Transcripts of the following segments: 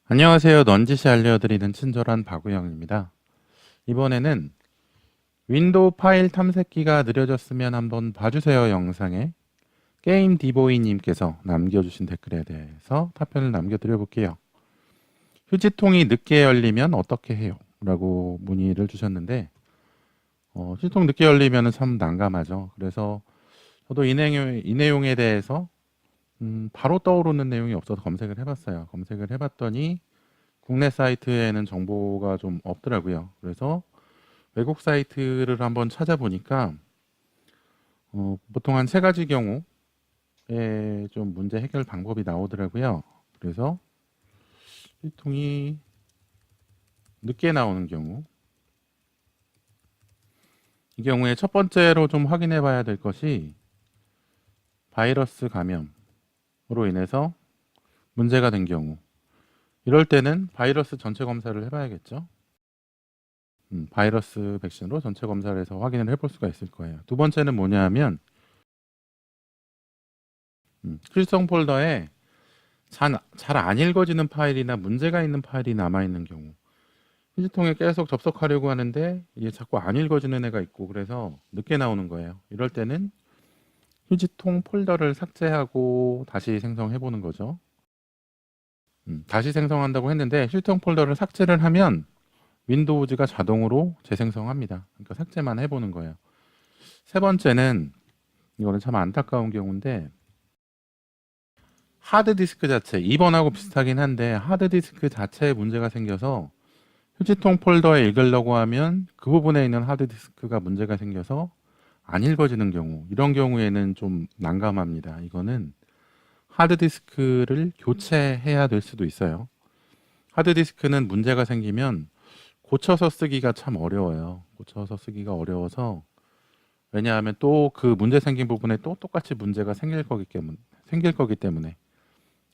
안녕하세요. 넌지시 알려드리는 친절한 박우영입니다. 이번에는 윈도우 파일 탐색기가 느려졌으면 한번 봐주세요 영상에 게임 디보이님께서 남겨주신 댓글에 대해서 답변을 남겨드려 볼게요. 휴지통이 늦게 열리면 어떻게 해요? 라고 문의를 주셨는데 휴지통 늦게 열리면 참 난감하죠. 그래서 저도 이 내용에 대해서 바로 떠오르는 내용이 없어서 검색을 해봤어요. 검색을 해봤더니 국내 사이트에는 정보가 좀 없더라고요. 그래서 외국 사이트를 한번 찾아보니까 보통 한 세 가지 경우에 좀 문제 해결 방법이 나오더라고요. 그래서 휴통이 늦게 나오는 경우, 이 경우에 첫 번째로 좀 확인해 봐야 될 것이 바이러스 감염으로 인해서 문제가 된 경우, 이럴 때는 바이러스 전체 검사를 해봐야겠죠. 바이러스 백신으로 전체 검사를 해서 확인을 해볼 수가 있을 거예요. 두 번째는 뭐냐 하면 필성 폴더에 잘 안 읽어지는 파일이나 문제가 있는 파일이 남아있는 경우, 휴지통에 계속 접속하려고 하는데 이게 자꾸 안 읽어지는 애가 있고 그래서 늦게 나오는 거예요. 이럴 때는 휴지통 폴더를 삭제하고 다시 생성해 보는 거죠. 다시 생성한다고 했는데 휴지통 폴더를 삭제를 하면 윈도우즈가 자동으로 재생성합니다. 그러니까 삭제만 해보는 거예요. 세 번째는, 이거는 참 안타까운 경우인데, 하드디스크 자체, 2번하고 비슷하긴 한데 하드디스크 자체에 문제가 생겨서 휴지통 폴더에 읽으려고 하면 그 부분에 있는 하드디스크가 문제가 생겨서 안 읽어지는 경우, 이런 경우에는 좀 난감합니다. 이거는 하드디스크를 교체해야 될 수도 있어요. 하드디스크는 문제가 생기면 고쳐서 쓰기가 참 어려워요. 고쳐서 쓰기가 어려워서, 왜냐하면 또 그 문제 생긴 부분에 또 똑같이 문제가 생길 거기 때문에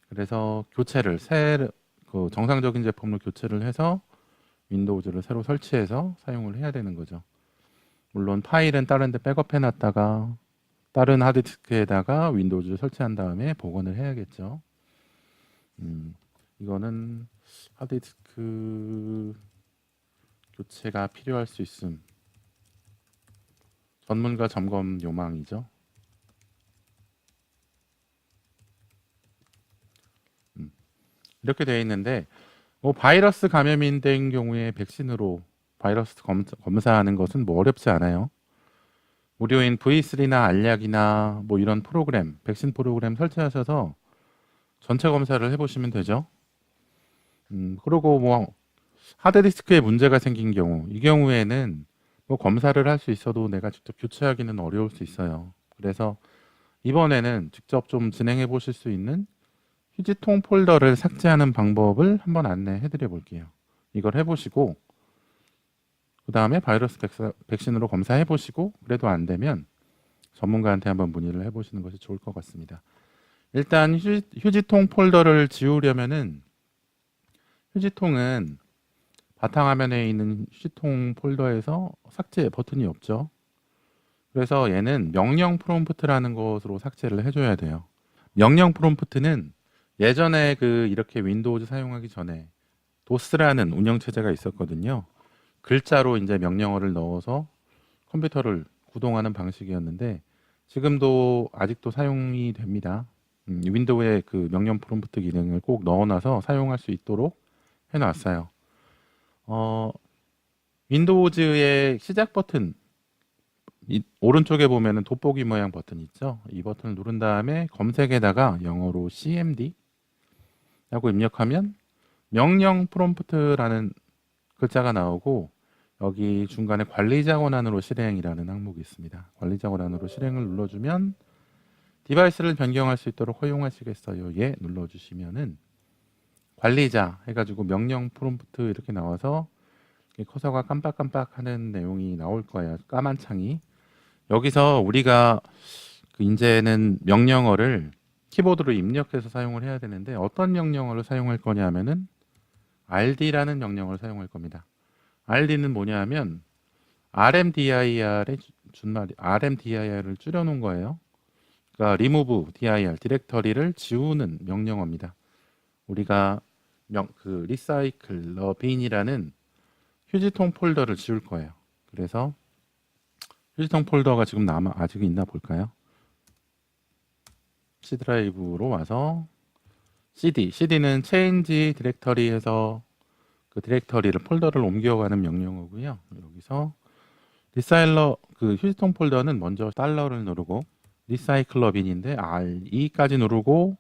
그래서 교체를 그 정상적인 제품으로 교체를 해서 윈도우즈를 새로 설치해서 사용을 해야 되는 거죠. 물론 파일은 다른 데 백업해 놨다가 다른 하드디스크에다가 윈도우즈를 설치한 다음에 복원을 해야겠죠. 이거는 하드디스크 교체가 필요할 수 있음. 전문가 점검 요망이죠. 이렇게 되어 있는데 바이러스 감염이 된 경우에 백신으로 바이러스 검사하는 것은 뭐 어렵지 않아요. 무료인 V3나 알약이나 뭐 이런 프로그램, 백신 프로그램 설치하셔서 전체 검사를 해보시면 되죠. 그리고 뭐 하드디스크에 문제가 생긴 경우, 이 경우에는 뭐 검사를 할 수 있어도 내가 직접 교체하기는 어려울 수 있어요. 그래서 이번에는 직접 좀 진행해 보실 수 있는 휴지통 폴더를 삭제하는 방법을 한번 안내해 드려 볼게요. 이걸 해보시고 그 다음에 바이러스 백신으로 검사해 보시고 그래도 안 되면 전문가한테 한번 문의를 해보시는 것이 좋을 것 같습니다. 일단 휴지통 폴더를 지우려면은, 휴지통은 바탕화면에 있는 휴지통 폴더에서 삭제 버튼이 없죠. 그래서 얘는 명령 프롬프트라는 것으로 삭제를 해줘야 돼요. 명령 프롬프트는 예전에 이렇게 윈도우즈 사용하기 전에 도스라는 운영체제가 있었거든요. 글자로 이제 명령어를 넣어서 컴퓨터를 구동하는 방식이었는데 지금도 아직도 사용이 됩니다. 윈도우에 그 명령 프롬프트 기능을 꼭 넣어놔서 사용할 수 있도록 해놨어요. 윈도우즈의 시작 버튼 오른쪽에 보면은 돋보기 모양 버튼 있죠. 이 버튼을 누른 다음에 검색에다가 영어로 CMD 라고 입력하면 명령 프롬프트라는 글자가 나오고 여기 중간에 관리자 권한으로 실행이라는 항목이 있습니다. 관리자 권한으로 실행을 눌러주면 디바이스를 변경할 수 있도록 허용하시겠어요? 예 눌러주시면은 관리자 해가지고 명령 프롬프트 이렇게 나와서 커서가 깜빡깜빡 하는 내용이 나올 거예요. 까만 창이. 여기서 우리가 이제는 명령어를 키보드로 입력해서 사용을 해야 되는데 어떤 명령어를 사용할 거냐 하면은 rd라는 명령어를 사용할 겁니다. rd는 뭐냐 하면 RMDIR의 준말이 RMDIR을 줄여 놓은 거예요. 그러니까 remove dir 디렉터리를 지우는 명령어입니다. 우리가 그 리사이클러 빈이라는 휴지통 폴더를 지울 거예요. 그래서 휴지통 폴더가 지금 아직 있나 볼까요? C 드라이브로 와서 CD는 change 디렉터리 해서 그 디렉터리를 폴더를 옮겨가는 명령어고요. 여기서 리사일러 그 휴지통 폴더는 먼저 달러를 누르고 리사이클러 빈인데 RE까지 누르고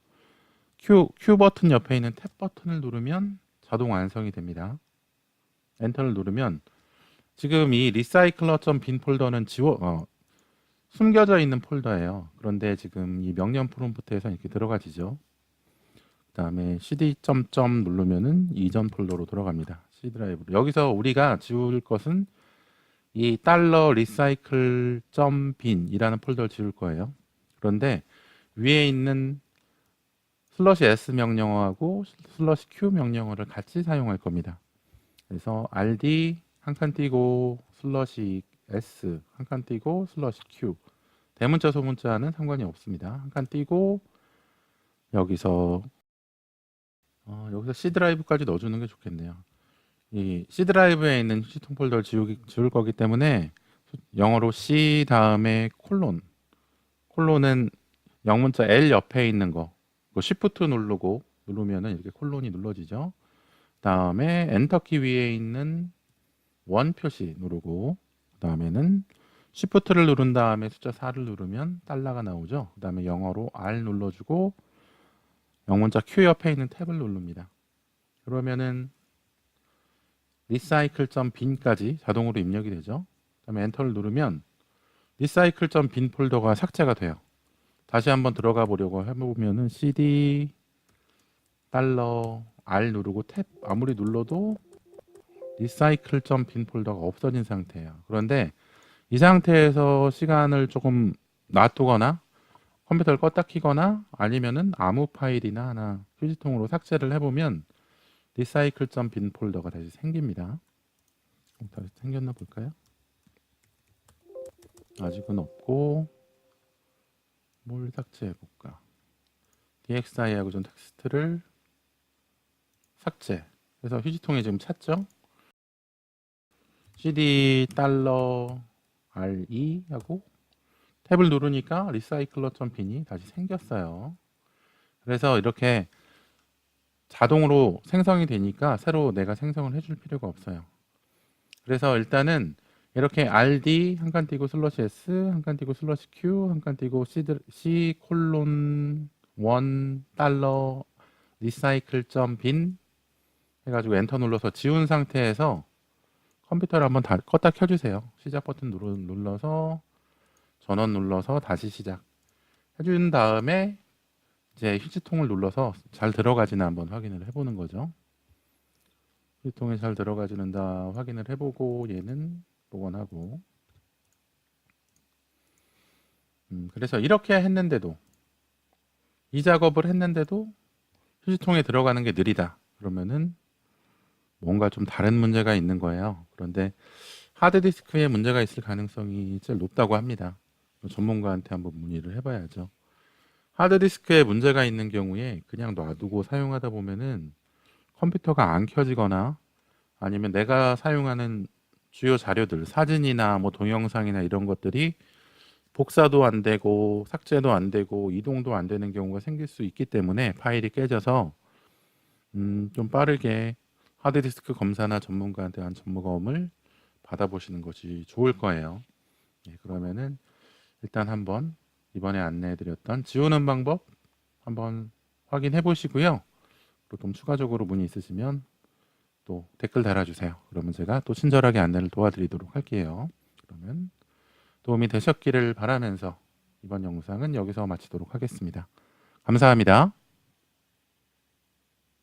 Q 버튼 옆에 있는 탭 버튼을 누르면 자동 완성이 됩니다. 엔터를 누르면 지금 이 리사이클러.bin 폴더는 숨겨져 있는 폴더예요. 그런데 지금 이 명령 프롬프트에서 이렇게 들어가지죠. 그 다음에 cd 점점 누르면은 이전 폴더로 들어갑니다. C 드라이브로. 여기서 우리가 지울 것은 이 $recycle.bin이라는 폴더를 지울 거예요. 그런데 위에 있는 /s 명령어하고 /q 명령어를 같이 사용할 겁니다. 그래서 rd 한 칸 띄고 /s 한 칸 띄고 /q 대문자 소문자는 상관이 없습니다. 한 칸 띄고 여기서 C 드라이브까지 넣어주는 게 좋겠네요. 이 C 드라이브에 있는 휴지통 폴더를 지울 거기 때문에 영어로 C 다음에 콜론은 영문자 L 옆에 있는 거 Shift 누르면은 이렇게 콜론이 눌러지죠. 다음에 엔터키 위에 있는 원 표시 누르고 그 다음에는 Shift를 누른 다음에 숫자 4를 누르면 달러가 나오죠. 그 다음에 영어로 R 눌러주고 영문자 Q 옆에 있는 탭을 누릅니다. 그러면은 recycle.bin까지 자동으로 입력이 되죠. 그 다음에 엔터를 누르면 recycle.bin 폴더가 삭제가 돼요. 다시 한번 들어가 보려고 해보면은 cd $R 누르고 탭 아무리 눌러도 recycle.bin 폴더가 없어진 상태예요. 그런데 이 상태에서 시간을 조금 놔두거나 컴퓨터를 껐다 키거나 아니면은 아무 파일이나 하나 휴지통으로 삭제를 해보면 recycle.bin 폴더가 다시 생깁니다. 다시 생겼나 볼까요? 아직은 없고 뭘 삭제해 볼까? dxi하고 좀 텍스트를 삭제. 그래서 휴지통에 지금 찾죠? cd $re 하고 탭을 누르니까 recycler.bin이 다시 생겼어요. 그래서 이렇게 자동으로 생성이 되니까 새로 내가 생성을 해줄 필요가 없어요. 그래서 일단은 이렇게 rd 한 칸 띄고 /s 한 칸 띄고 /q 한 칸 띄고 c 콜론 1 달러 recycle.bin 해가지고 엔터 눌러서 지운 상태에서 컴퓨터를 한번 껐다 켜주세요. 시작 버튼 눌러서 전원 눌러서 다시 시작 해준 다음에 이제 휴지통을 눌러서 잘 들어가지나 한번 확인을 해보는 거죠. 휴지통에 잘 들어가지는다 확인을 해보고 얘는 복원하고 그래서 이렇게 했는데도 이 작업을 했는데도 휴지통에 들어가는 게 느리다 그러면은 뭔가 좀 다른 문제가 있는 거예요. 그런데 하드디스크에 문제가 있을 가능성이 제일 높다고 합니다. 전문가한테 한번 문의를 해봐야죠. 하드디스크에 문제가 있는 경우에 그냥 놔두고 사용하다 보면은 컴퓨터가 안 켜지거나 아니면 내가 사용하는 주요 자료들, 사진이나 뭐 동영상이나 이런 것들이 복사도 안 되고 삭제도 안 되고 이동도 안 되는 경우가 생길 수 있기 때문에 파일이 깨져서 좀 빠르게 하드디스크 검사나 전문가한테 한 점검을 받아보시는 것이 좋을 거예요. 네, 그러면은 일단 한번 이번에 안내해드렸던 지우는 방법 한번 확인해 보시고요. 그리고 좀 추가적으로 문의 있으시면 또 댓글 달아주세요. 그러면 제가 또 친절하게 안내를 도와드리도록 할게요. 그러면 도움이 되셨기를 바라면서 이번 영상은 여기서 마치도록 하겠습니다. 감사합니다.